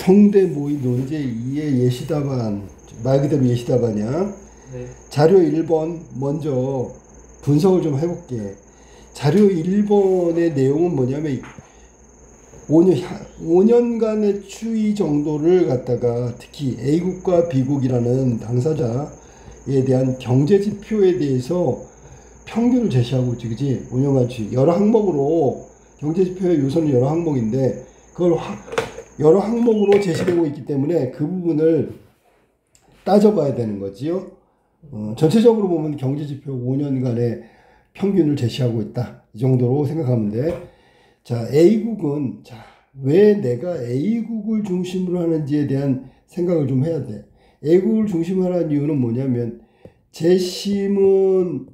홍대 모의 논제 2의 예시답안, 말 그대로 예시답안이야. 네. 자료 1번 먼저 분석을 좀 해볼게. 자료 1번의 내용은 뭐냐면 5년간의 추이 정도를 갖다가 특히 A국과 B국이라는 당사자에 대한 경제 지표에 대해서 평균을 제시하고 있지, 그지? 5년간 추이. 여러 항목으로 경제 지표의 요소는 여러 항목인데 그걸 여러 항목으로 제시되고 있기 때문에 그 부분을 따져봐야 되는 거지요. 전체적으로 보면 경제 지표 5년간의 평균을 제시하고 있다. 이 정도로 생각하면 돼. 자, A국은, 자, 왜 내가 A국을 중심으로 하는지에 대한 생각을 좀 해야 돼. A국을 중심으로 하는 이유는 뭐냐면, 재심은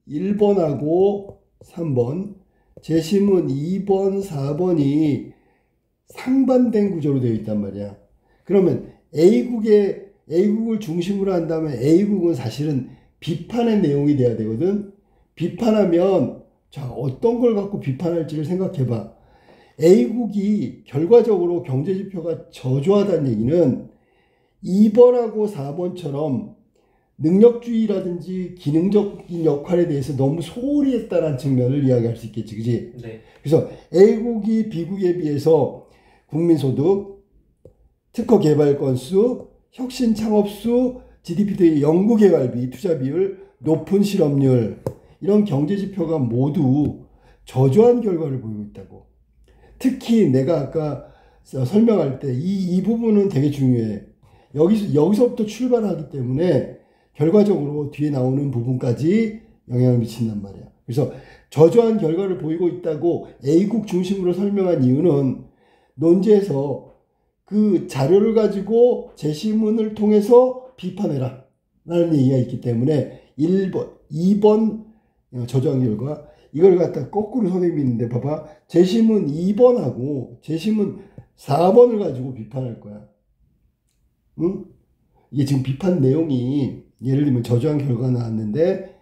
1번하고 3번, 재심은 2번, 4번이 상반된 구조로 되어 있단 말이야. 그러면 A국을 중심으로 한다면 A국은 사실은 비판의 내용이 돼야 되거든. 비판하면 자, 어떤 걸 갖고 비판할지를 생각해봐. A국이 결과적으로 경제지표가 저조하다는 얘기는 2번하고 4번처럼 능력주의라든지 기능적인 역할에 대해서 너무 소홀히 했다는 측면을 이야기할 수 있겠지, 그지? 네. 그래서 A국이 B국에 비해서 국민소득, 특허 개발 건수, 혁신 창업수, GDP 대 연구개발비, 투자비율, 높은 실업률, 이런 경제지표가 모두 저조한 결과를 보이고 있다고. 특히 내가 아까 설명할 때 이 부분은 되게 중요해. 여기서부터 출발하기 때문에 결과적으로 뒤에 나오는 부분까지 영향을 미친단 말이야. 그래서 저조한 결과를 보이고 있다고 A국 중심으로 설명한 이유는 논제에서 그 자료를 가지고 재심문을 통해서 비판해라 라는 얘기가 있기 때문에 2번 저조한 결과, 이걸 갖다 거꾸로 선생님이 있는데 봐봐. 재심은 2번하고 재심은 4번을 가지고 비판할 거야. 응? 이게 지금 비판 내용이 예를 들면 저조한 결과가 나왔는데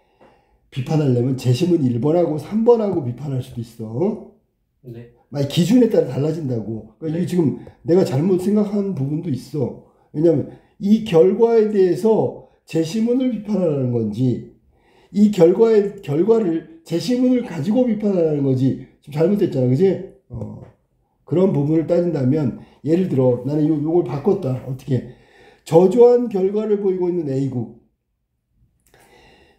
비판하려면 재심은 1번하고 3번하고 비판할 수도 있어. 네. 만약 기준에 따라 달라진다고. 그러니까 이게 지금 내가 잘못 생각한 부분도 있어. 왜냐하면 이 결과에 대해서 재심문을 비판하라는 건지 이 결과를 재심문을 가지고 비판하라는 거지 지금 잘못됐잖아, 그지? 그런 부분을 따진다면 예를 들어 나는 요걸 바꿨다. 어떻게? 저조한 결과를 보이고 있는 A국.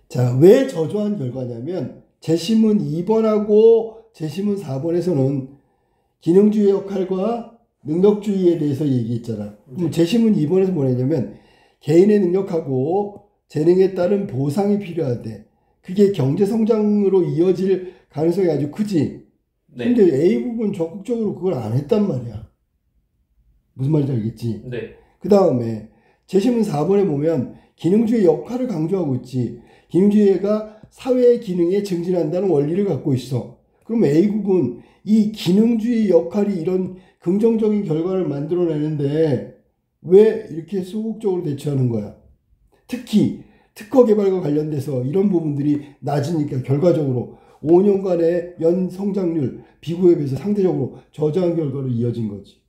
자, 왜 저조한 결과냐면 재심문 2번하고 재심문 4번에서는 기능주의 역할과 능력주의에 대해서 얘기했잖아. 그럼 재심문 2번에서 뭐냐면 개인의 능력하고 재능에 따른 보상이 필요하대. 그게 경제 성장으로 이어질 가능성이 아주 크지. 네. 근데 A국은 적극적으로 그걸 안 했단 말이야. 무슨 말인지 알겠지? 네. 그 다음에 재심문 4번에 보면 기능주의 역할을 강조하고 있지. 기능주의가 사회의 기능에 증진한다는 원리를 갖고 있어. 그럼 A국은 이 기능주의 역할이 이런 긍정적인 결과를 만들어내는데 왜 이렇게 소극적으로 대처하는 거야? 특히 특허 개발과 관련돼서 이런 부분들이 낮으니까 결과적으로 5년간의 연 성장률 비교에 비해서 상대적으로 저조한 결과로 이어진 거지.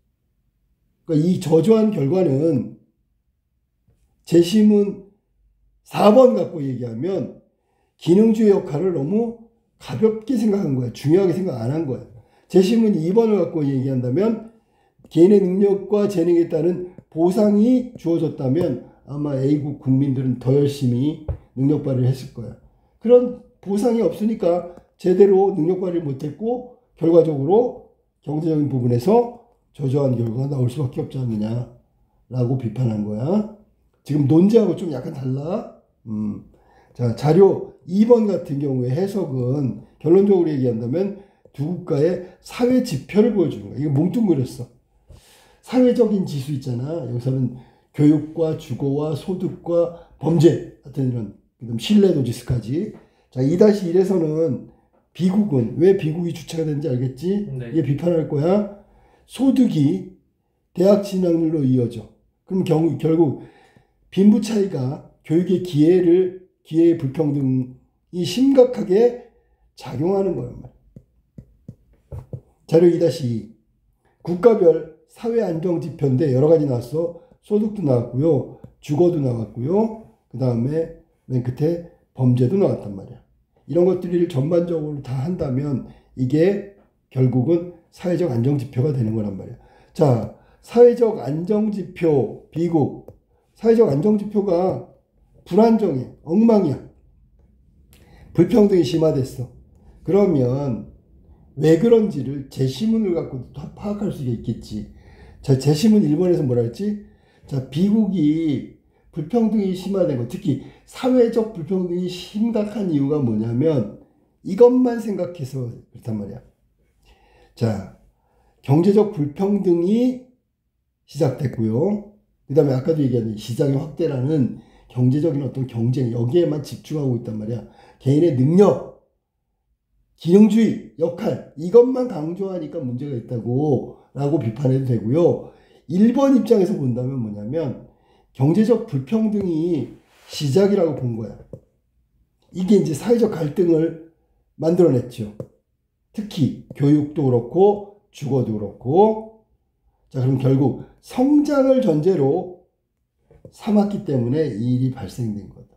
그러니까 이 저조한 결과는 재심은 4번 갖고 얘기하면 기능주의 역할을 너무 가볍게 생각한 거야. 중요하게 생각 안 한 거야. 재심은 2번을 갖고 얘기한다면 개인의 능력과 재능에 따른 보상이 주어졌다면 아마 A국 국민들은 더 열심히 능력 발휘를 했을 거야. 그런 보상이 없으니까 제대로 능력 발휘를 못했고 결과적으로 경제적인 부분에서 저조한 결과가 나올 수밖에 없지 않느냐라고 비판한 거야. 지금 논제하고 좀 약간 달라. 자, 자료 2번 같은 경우에 해석은 결론적으로 얘기한다면 두 국가의 사회 지표를 보여주는 거야. 이거 뭉뚱그렸어. 사회적인 지수 있잖아. 여기서는 교육과 주거와 소득과 범죄 같은 이런, 그다음 신뢰도 지수까지. 자, 2-1에서는 비국은 왜 비국이 주체가 되는지 알겠지? 네. 이게 비판할 거야. 소득이 대학 진학률로 이어져. 그럼 결국 빈부 차이가 교육의 기회의 불평등이 심각하게 작용하는 거란 말이야. 자료 2-2. 국가별 사회 안정 지표인데 여러 가지 나왔어. 소득도 나왔고요. 주거도 나왔고요. 그 다음에 맨 끝에 범죄도 나왔단 말이야. 이런 것들을 전반적으로 다 한다면 이게 결국은 사회적 안정 지표가 되는 거란 말이야. 자, 사회적 안정 지표, 비국. 사회적 안정 지표가 불안정해. 엉망이야. 불평등이 심화됐어. 그러면 왜 그런지를 제시문을 갖고 파악할 수 있겠지. 자, 제시문 1번에서 뭐라 했지? 자, 비국이 불평등이 심화된 거, 특히 사회적 불평등이 심각한 이유가 뭐냐면 이것만 생각해서 그렇단 말이야. 자, 경제적 불평등이 시작됐고요. 그 다음에 아까도 얘기한 시장의 확대라는 경제적인 어떤 경쟁, 여기에만 집중하고 있단 말이야. 개인의 능력, 기능주의, 역할, 이것만 강조하니까 문제가 있다고 라고 비판해도 되고요. 1번 입장에서 본다면 뭐냐면 경제적 불평등이 시작이라고 본 거야. 이게 이제 사회적 갈등을 만들어냈죠. 특히 교육도 그렇고 주거도 그렇고. 자, 그럼 결국 성장을 전제로 삼았기 때문에 이 일이 발생된 거다.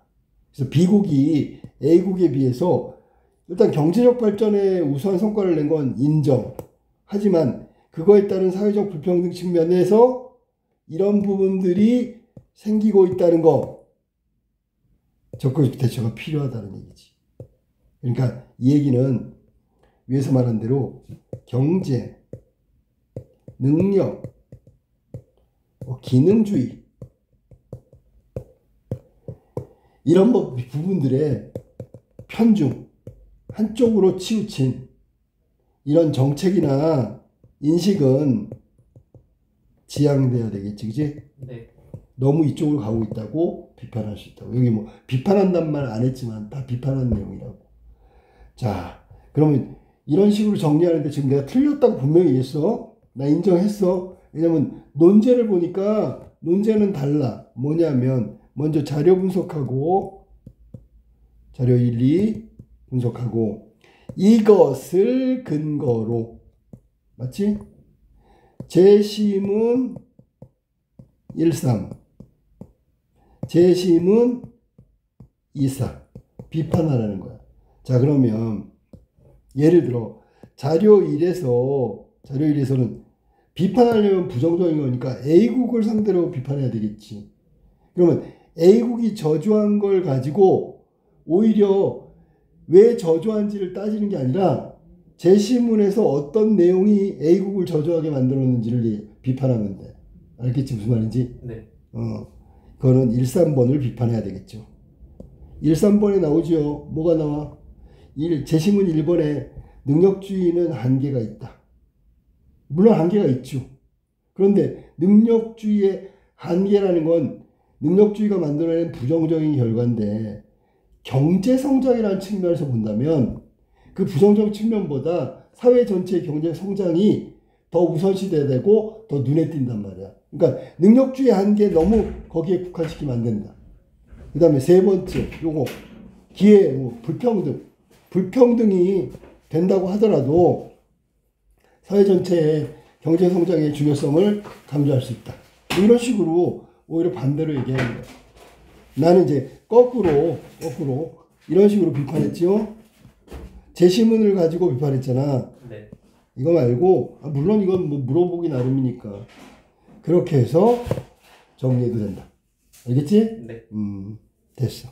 그래서 B국이 A국에 비해서 일단 경제적 발전에 우수한 성과를 낸 건 인정. 하지만 그거에 따른 사회적 불평등 측면에서 이런 부분들이 생기고 있다는 거, 적극적 대처가 필요하다는 얘기지. 그러니까 이 얘기는 위에서 말한 대로 경제, 능력, 기능주의 이런 부분들의 편중, 한쪽으로 치우친 이런 정책이나 인식은 지양돼야 되겠지, 그지? 네. 너무 이쪽으로 가고 있다고 비판할 수 있다고. 여기 뭐 비판한단 말 안 했지만 다 비판하는 내용이라고. 자, 그러면 이런 식으로 정리하는데 지금 내가 틀렸다고 분명히 얘기했어. 나 인정했어. 왜냐면 논제를 보니까 논제는 달라. 뭐냐면 먼저 자료 분석하고 자료 일리 분석하고 이것을 근거로, 맞지? 재심은 1.3 재심은 2.4 비판하라는 거야. 자, 그러면 예를 들어 자료 1에서는 비판하려면 부정적인 거니까 A국을 상대로 비판해야 되겠지. 그러면 A국이 저조한 걸 가지고 오히려 왜 저조한지를 따지는 게 아니라 제시문에서 어떤 내용이 A국을 저조하게 만들었는지를 비판하면 돼. 알겠지 무슨 말인지? 네. 그거는 1.3번을 비판해야 되겠죠. 1.3번에 나오죠. 뭐가 나와? 제시문 1번에 능력주의는 한계가 있다. 물론 한계가 있죠. 그런데 능력주의의 한계라는 건 능력주의가 만들어낸 부정적인 결과인데 경제성장이라는 측면에서 본다면 그 부정적 측면보다 사회 전체의 경제 성장이 더 우선시돼야 되고 더 눈에 띈단 말이야. 그러니까 능력주의 한계 너무 거기에 국한시키면 안 된다. 그 다음에 세 번째 요거 기회, 불평등이 된다고 하더라도 사회 전체의 경제 성장의 중요성을 강조할 수 있다. 이런 식으로 오히려 반대로 얘기하는 거야. 나는 이제 거꾸로 이런 식으로 비판했지요. 제시문을 가지고 비판했잖아. 네. 이거 말고 물론 이건 뭐 물어보기 나름이니까 그렇게 해서 정리해도 된다. 알겠지? 네. 됐어.